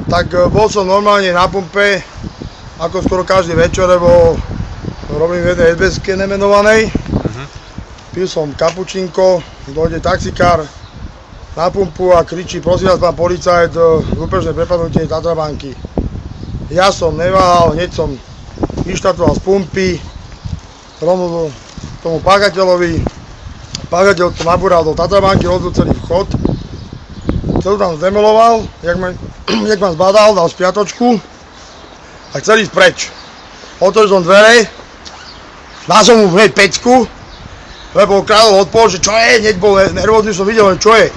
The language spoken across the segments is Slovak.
Tak bol som normálne na pumpe, ako skoro každý večer, lebo robím v jednej SBS-ke nemenovanej. Pil som kapučínko, dojde taxikár na pumpu a kričí: prosím vás, pán policajt, lúpežné prepadnutie Tatrabanky. Ja som neváhal, hneď som vyštartoval z pumpy, rovno tomu páchateľovi. Páchateľ to nabúral do Tatrabanky, rozbil celý vchod. Celú tam zdemoloval, jak ma zbadal, dal spiatočku a chcel ísť preč. Otvoril som dvere, dal som mu hneď pecku, lebo kráľov odpor, že čo je, hneď bol nervózny, som videl, čo je.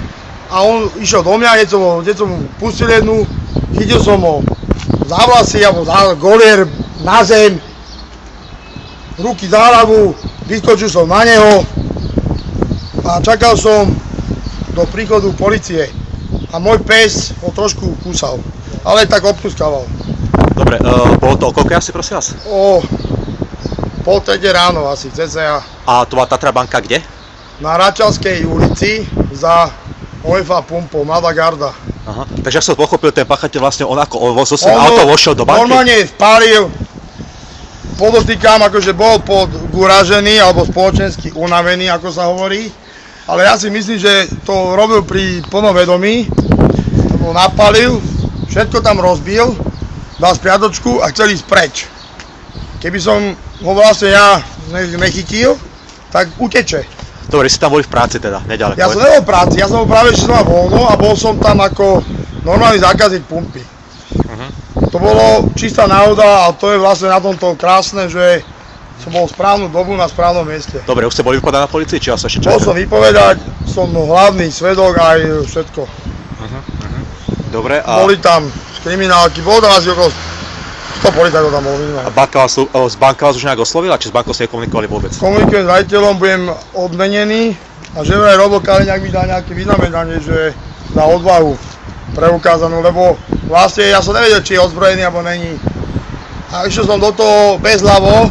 A on išiel do mňa, hneď som mu pustil jednu, chytil som ho za vlasy, alebo za golier, na zem, ruky za hlavu, vyskočil som na neho a čakal som do príchodu policie. A môj pes ho trošku kúsal, ale tak obkuskával. Dobre, bolo to o koľko asi, prosím vás? O 2:30 ráno asi, cca. A to bola Tatrabanka kde? Na Račalskej ulici za UEFA pumpou, Mladá garda. Aha, takže ak som pochopil, ten páchateľ vlastne on zo svojím autom vošiel do banky? Normálne spálil, podotýkam, akože bol podgúražený alebo spoločensky unavený, ako sa hovorí. Ale ja si myslím, že to robil pri plnom vedomí, lebo napálil, všetko tam rozbil, dal spiatočku a chcel ísť preč. Keby som ho vlastne ja nechytil, tak uteče. Dobre, si tam boli v práci teda, nedaleko. Ja som nebol v práci, ja som bol práve 6 voľno a bol som tam ako normálny zákazník pumpy. To bolo čistá náhoda a to je vlastne na tomto krásne, že som bol v správnu dobu na správnom mieste. Dobre, už ste boli vypovedať na policii, či vás ešte čakajú? Bol som vypovedať, som hlavný svedok aj všetko. Dobre, a... Boli tam kriminálky, bolo tam asi okolo 100 policajtov tam bolo minimálne. A banka vás už nejak oslovila, či s bankou ste nekomunikovali vôbec? Komunikujem s raditeľom, budem odmenený a že vraj Robo Kaliňák mi dá nejaké vyznamenanie, že za odvahu preukázanú, lebo vlastne ja som nevedel, či je ozbrojený alebo není. A išiel som do toho bezhlavo,